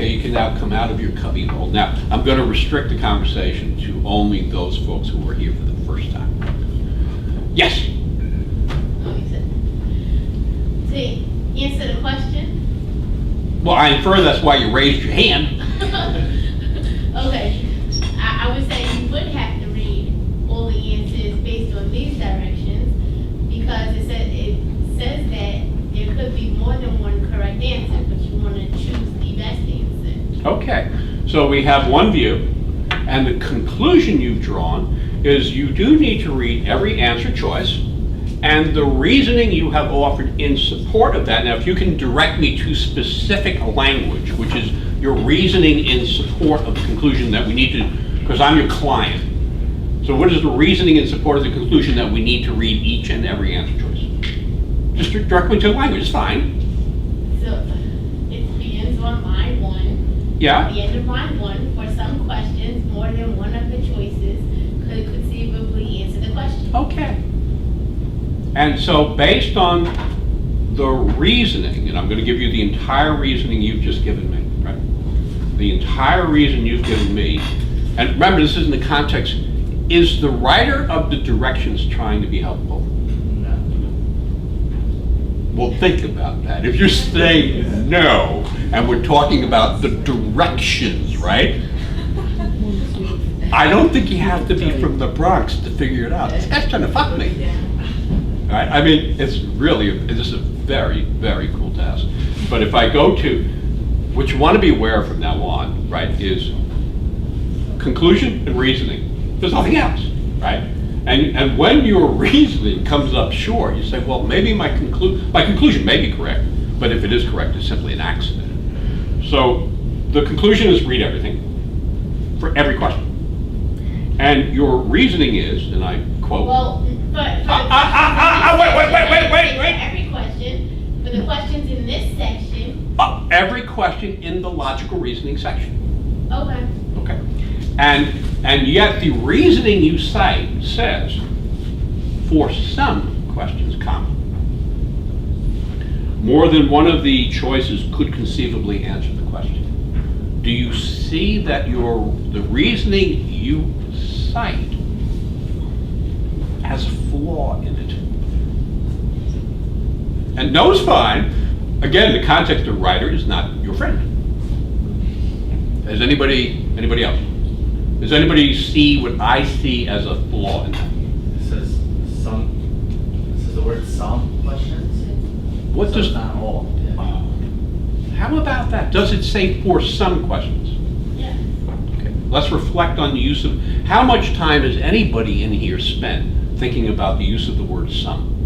Okay, you can now come out of your cubby hole. Now, I'm going to restrict the conversation to only those folks who were here for the first time. Yes? To answer the question? Well, I infer that's why you raised your hand. Okay, I would say you would have to read all the answers based on these directions, because it says that there could be more than one correct answer, but you want to choose the best answer. Okay, so we have one view, and the conclusion you've drawn is you do need to read every answer choice, and the reasoning you have offered in support of that. Now, if you can direct me to specific language, which is your reasoning in support of the conclusion that we need to, because I'm your client. So what is the reasoning in support of the conclusion that we need to read each and every answer choice? Just direct me to the language, it's fine. So it begins on line 1. Yeah. At the end of line 1, for some questions, more than one of the choices could conceivably answer the question. Okay. And so based on the reasoning, and I'm going to give you the entire reasoning you've just given me, right? The entire reason you've given me, and remember this is in the context, is the writer of the directions trying to be helpful? No. Well, think about that. If you're saying no, and we're talking about the directions, right? I don't think you have to be from the Bronx to figure it out. That's trying to fuck me. Right? I mean, this is a very, very cool task. But if I go to, what you want to be aware of from now on, right, is conclusion and reasoning. There's nothing else, right? And when your reasoning comes up short, you say, well, maybe my conclusion may be correct, but if it is correct, it's simply an accident. So the conclusion is read everything for every question. And your reasoning is, and I quote, Well, wait. Every question, for the questions in this section. Every question in the logical reasoning section. Okay. Okay. And yet the reasoning you cite says, for some questions, comma, more than one of the choices could conceivably answer the question. Do you see that the reasoning you cite has a flaw in it? And no's fine. Again, the context of writer is not your friend. Has anybody else? Does anybody see what I see as a flaw in that? It says the word some questions. What So does, it's not all. Yeah. how about that? Does it say for some questions? Yeah. Okay. Let's reflect on the use of, how much time has anybody in here spent thinking about the use of the word some?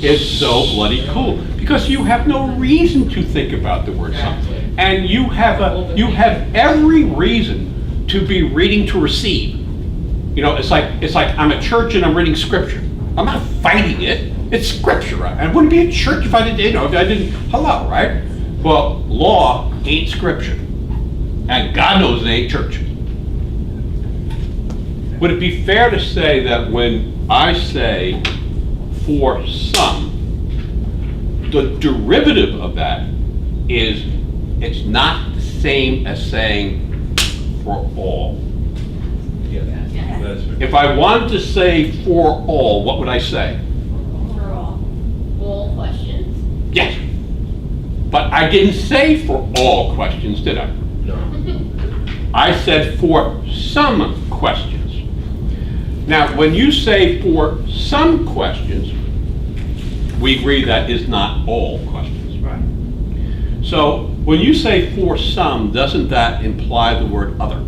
It's so bloody cool, because you have no reason to think about the word some. And you have every reason to be reading to receive. You know, it's like I'm at church and I'm reading scripture. I'm not fighting it. It's scripture. And it wouldn't be a church if I didn't, hello, right? Well, law ain't scripture. And God knows it ain't church. Would it be fair to say that when I say for some, the derivative of that is it's not the same as saying for all? If I wanted to say for all, what would I say? For all questions. Yes. But I didn't say for all questions, did I? No. I said for some questions. Now, when you say for some questions, we agree that is not all questions. Right. So when you say for some, doesn't that imply the word other?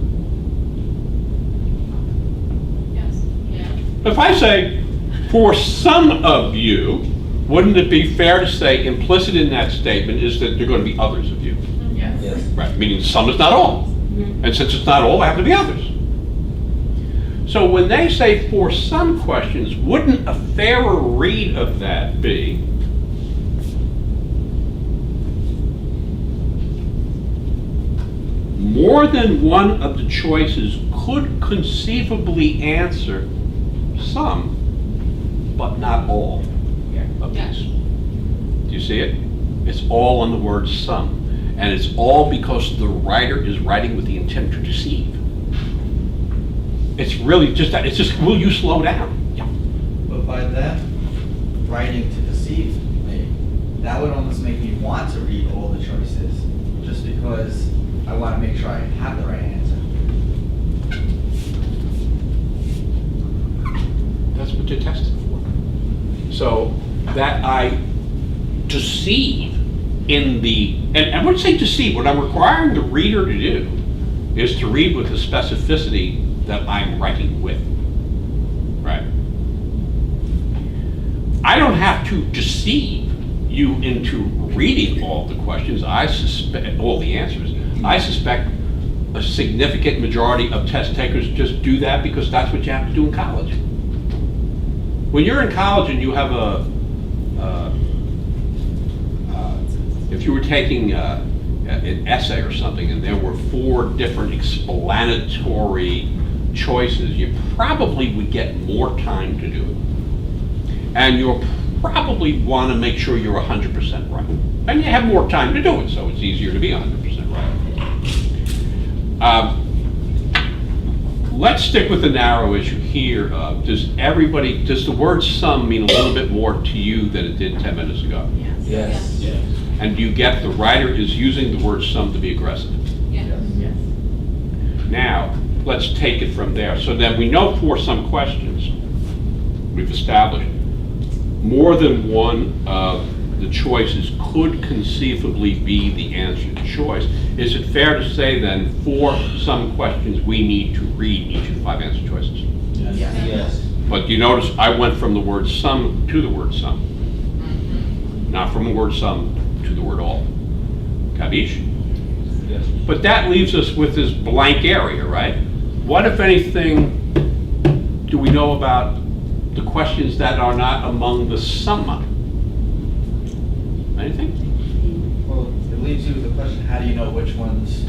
Yes. Yeah. If I say for some of you, wouldn't it be fair to say implicit in that statement is that there are going to be others of you? Yes. Yes. Right, meaning some is not all. And since it's not all, there have to be others. So when they say for some questions, wouldn't a fairer read of that be more than one of the choices could conceivably answer some, but not all of these? Do you see it? It's all on the word some. And it's all because the writer is writing with the intent to deceive. It's really just that. It's just, will you slow down? Yeah. But by them writing to deceive me, that would almost make me want to read all the choices, just because I want to make sure I have the right answer. That's what you're testing for. So that I deceive in the, and I wouldn't say deceive, what I'm requiring the reader to do is to read with the specificity that I'm writing with, right? I don't have to deceive you into reading all the questions, I suspect, all the answers. I suspect a significant majority of test takers just do that because that's what you have to do in college. When you're in college and you have if you were taking an essay or something and there were 4 different explanatory choices, you probably would get more time to do it. And you'll probably want to make sure you're 100% right. And you have more time to do it, so it's easier to be 100% right. Let's stick with the narrow issue here. Does the word some mean a little bit more to you than it did 10 minutes ago? Yes. Yes. And do you get the writer is using the word some to be aggressive? Yes. Now, let's take it from there. So then we know for some questions, we've established, more than one of the choices could conceivably be the answered choice. Is it fair to say then, for some questions, we need to read each of the 5 answer choices? Yes. But you notice I went from the word some to the word some. Not from the word some to the word all. Capiche? Yes. But that leaves us with this blank area, right? What, if anything, do we know about the questions that are not among the summa? Anything? Well, it leaves you with the question, how do you know which ones?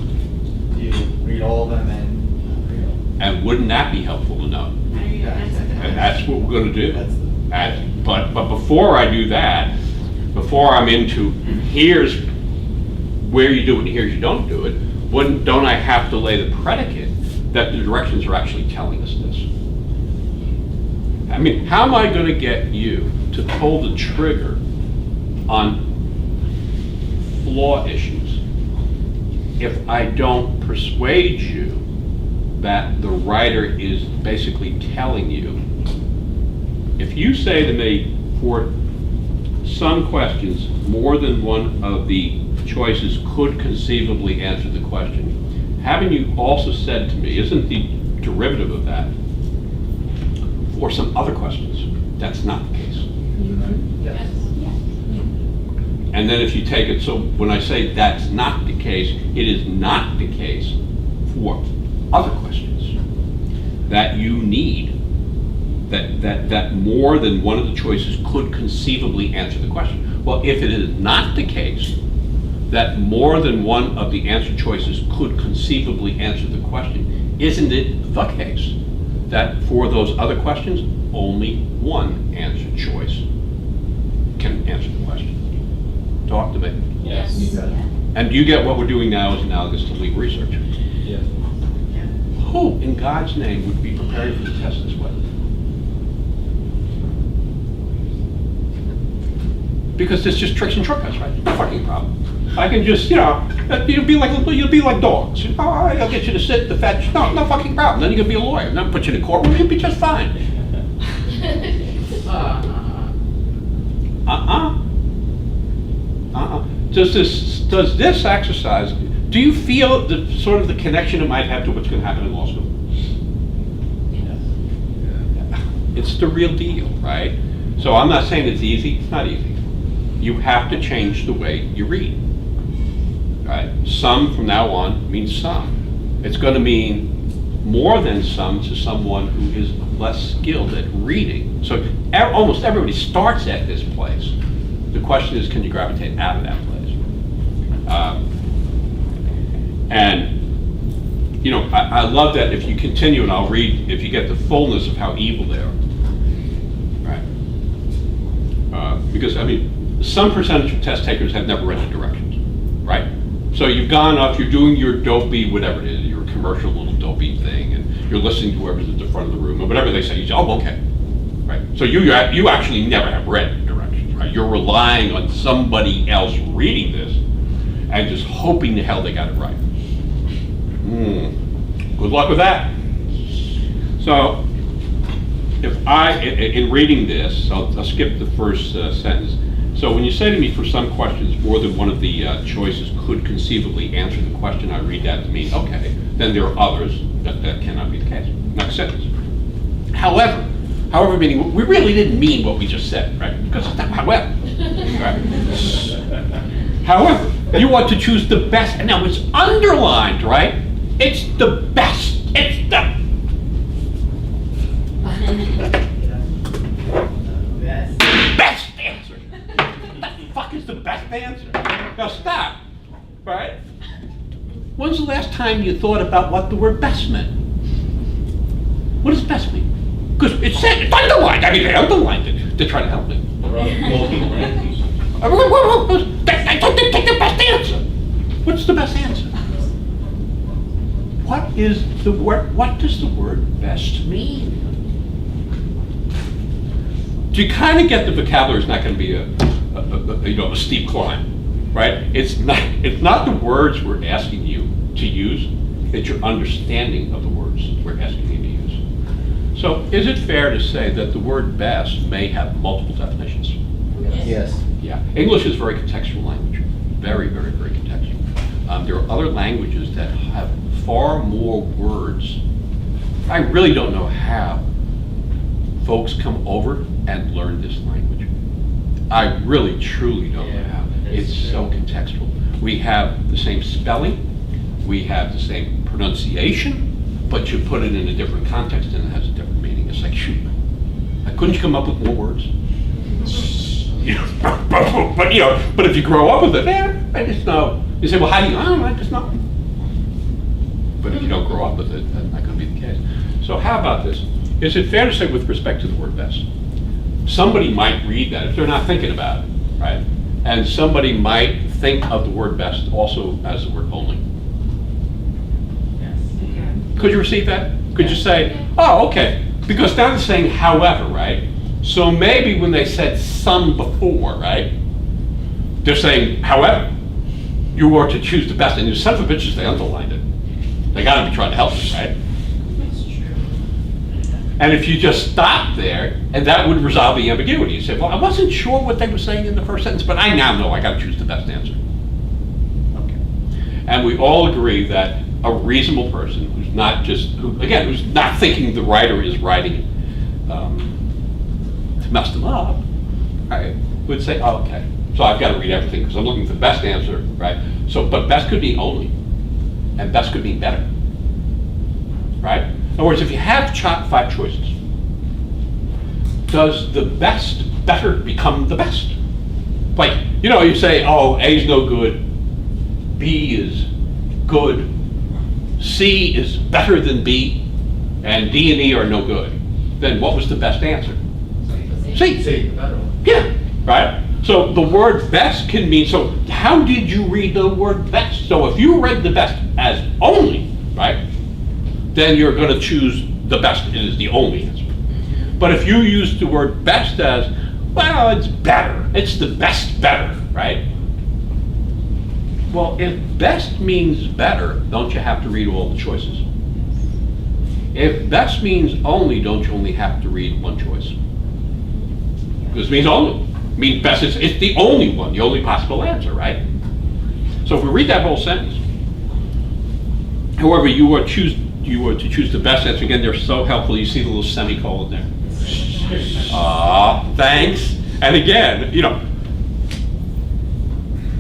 Do you read all of them and read all of them? And wouldn't that be helpful to know? And that's what we're going to do. But before I do that, before I'm into here's where you do it and here's you don't do it, don't I have to lay the predicate that the directions are actually telling us this? I mean, how am I going to get you to pull the trigger on flaw issues if I don't persuade you that the writer is basically telling you? If you say to me, for some questions, more than one of the choices could conceivably answer the question, haven't you also said to me, isn't the derivative of that for some other questions, that's not the case? Yes. And then if you take it, so when I say that's not the case, it is not the case for other questions that you need, that more than one of the choices could conceivably answer the question. Well, if it is not the case that more than one of the answer choices could conceivably answer the question, isn't it the case that for those other questions, only one answer choice can answer the question? Talk to me. Yes. You got it. And do you get what we're doing now is analogous to legal research? Yes. Who, in God's name, would be prepared for the test this way? Because it's just tricks and shortcuts, right? No fucking problem. I can just, you'll be like dogs. Oh, I'll get you to sit, the fetch. No fucking problem. Then you're gonna be a lawyer. Then put you in a courtroom. You'll be just fine. Does this exercise? Do you feel the sort of the connection it might have to what's going to happen in law school? It's the real deal, right? So I'm not saying it's easy. It's not easy. You have to change the way you read. Right? Some from now on means some. It's going to mean more than some to someone who is less skilled at reading. So almost everybody starts at this place. The question is, can you gravitate out of that place? I love that if you continue, and I'll read, if you get the fullness of how evil they are. Right? Because, I mean, some percentage of test takers have never read the directions, right? So you've gone up, you're doing your dopey, whatever it is, your commercial little dopey thing, and you're listening to whoever's at the front of the room, and whatever they say, you say, oh, okay, right? So you actually never have read the directions, right? You're relying on somebody else reading this and just hoping the hell they got it right. Good luck with that. So, in reading this, I'll skip the first sentence. So when you say to me, for some questions, more than one of the choices could conceivably answer the question, I read that to mean, okay, then there are others that cannot be the case. Next sentence. However, meaning, we really didn't mean what we just said, right? Because it's not however. Right? However, you want to choose the best, and now it's underlined, right? It's the best. It's the best answer. What the fuck is the best answer? Now stop, right? When's the last time you thought about what the word best meant? What does best mean? Because it's underlined. I mean, they underlined it to try to help me. Take the best answer. What's the best answer? What does the word best mean? Do you kind of get the vocabulary is not going to be a steep climb, right? It's not the words we're asking you to use, it's your understanding of the words we're asking you to use. So is it fair to say that the word best may have multiple definitions? Yes. Yeah, English is a very contextual language, very, very, very contextual. There are other languages that have far more words. I really don't know how folks come over and learn this language. I really, truly don't know how. It's so contextual. We have the same spelling, we have the same pronunciation, but you put it in a different context and it has a different meaning. It's like, shoot, couldn't you come up with more words? But if you grow up with it, I just know. You say, well, how do you? I just know. But if you don't grow up with it, that's not going to be the case. So how about this? Is it fair to say, with respect to the word best, somebody might read that if they're not thinking about it, right? And somebody might think of the word best also as the word only. Yes. Could you receive that? Could you say, oh, okay, because now they're saying however, right? So maybe when they said some before, right? They're saying, however, you are to choose the best, and you son of a bitches, they underlined it. They got to be trying to help us, right? That's true. And if you just stop there, and that would resolve the ambiguity. You say, well, I wasn't sure what they were saying in the first sentence, but I now know I got to choose the best answer. Okay. And we all agree that a reasonable person who's not who's not thinking the writer is writing to mess them up, right, would say, oh, okay, so I've got to read everything because I'm looking for the best answer, right? So, but best could mean only, and best could mean better, right? In other words, if you have 5 choices, does the better become the best? Like, you say, oh, A is no good, B is good, C is better than B, and D and E are no good. Then what was the best answer? C. See, the better one. Yeah, right? So the word best can mean, so how did you read the word best? So if you read the best as only, right, then you're going to choose the best is the only answer. But if you use the word best as, well, it's better, it's the best better, right? Well, if best means better, don't you have to read all the choices? If best means only, don't you only have to read one choice? Because it means only. It means best is it's the only one, the only possible answer, right? So if we read that whole sentence, however, you are to choose the best answer. Again, they're so helpful. You see the little semicolon there. Thanks. And again,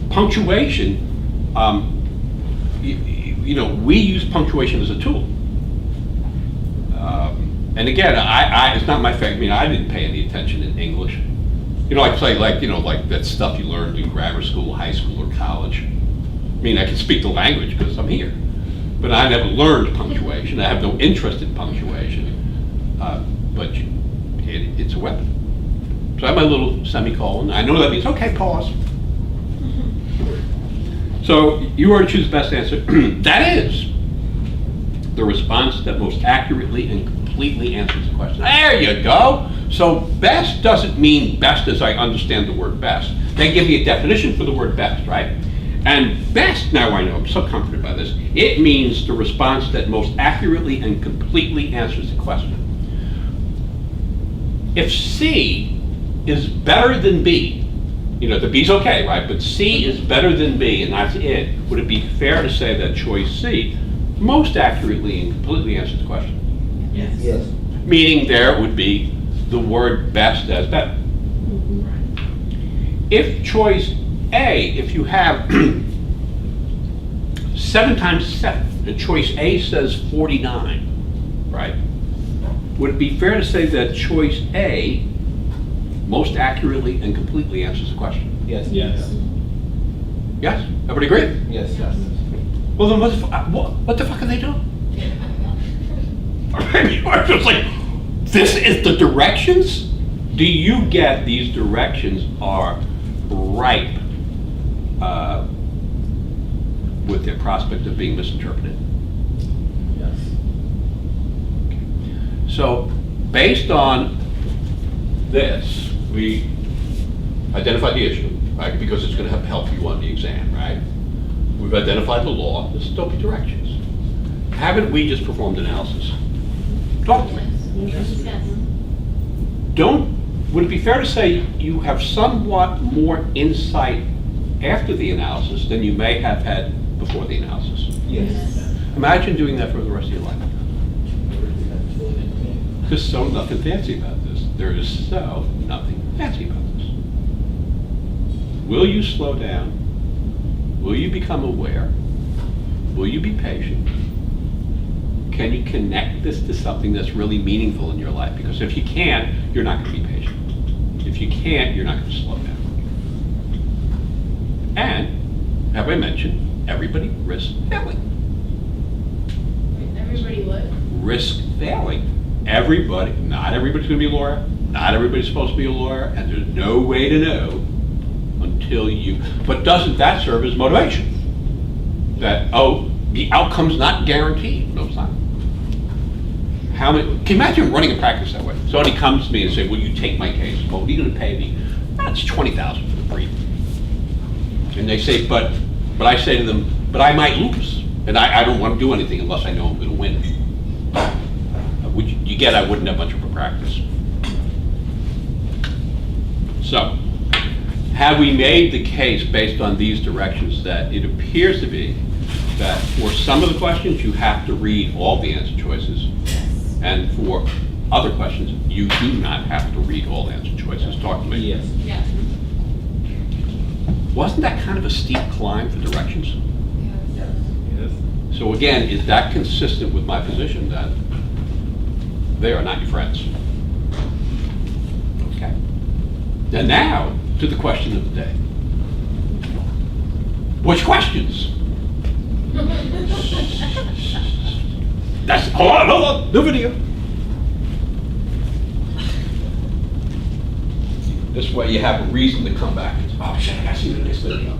punctuation. We use punctuation as a tool. And again, it's not my favorite. I didn't pay any attention in English. Like that stuff you learned in grammar school, high school, or college. I can speak the language because I'm here. But I never learned punctuation. I have no interest in punctuation. But it's a weapon. So I have my little semicolon. I know that means, okay, pause. So you are to choose the best answer. That is the response that most accurately and completely answers the question. There you go. So best doesn't mean best as I understand the word best. They give me a definition for the word best, right? And best, now I know, I'm so comforted by this, it means the response that most accurately and completely answers the question. If C is better than B, you know, the B's okay, right? But C is better than B, and that's it. Would it be fair to say that choice C most accurately and completely answers the question? Yes. Yes. Meaning there would be the word best as better. If choice A, if you have 7 times 7, and choice A says 49, right? Would it be fair to say that choice A most accurately and completely answers the question? Yes. Yes. Yes? Everybody agree? Yes. Yes. Well, then what the fuck are they doing? You're just like, this is the directions? Do you get these directions are ripe with the prospect of being misinterpreted? Yes. So, based on this, we identified the issue, right? Because it's going to help you on the exam, right? We've identified the law. This is don't be directions. Haven't we just performed analysis? Talk to me. Would it be fair to say you have somewhat more insight after the analysis than you may have had before the analysis? Yes. Imagine doing that for the rest of your life. There's so nothing fancy about this. There is so nothing fancy about this. Will you slow down? Will you become aware? Will you be patient? Can you connect this to something that's really meaningful in your life? Because if you can't, you're not going to be patient. If you can't, you're not going to slow down. And, have I mentioned, everybody risks failing. Everybody what? Risk failing. Everybody, not everybody's going to be a lawyer, not everybody's supposed to be a lawyer, and there's no way to know until you, but doesn't that serve as motivation? That, oh, the outcome's not guaranteed. No, it's not. How many, can you imagine running a practice that way? Somebody comes to me and say, will you take my case? Well, what are you going to pay me? That's $20,000 for the brief. And they say, but I say to them, but I might lose. And I don't want to do anything unless I know I'm going to win. You get, I wouldn't have much of a practice. So, have we made the case based on these directions that it appears to be that for some of the questions you have to read all the answer choices, and for other questions you do not have to read all answer choices? Talk to me. Yes. Yeah. Wasn't that kind of a steep climb for directions? Yes. So again, is that consistent with my position that they are not your friends? Okay. And now to the question of the day. Which questions? That's, hold on, new video. This way you have a reason to come back. Oh shit, I gotta see the next video.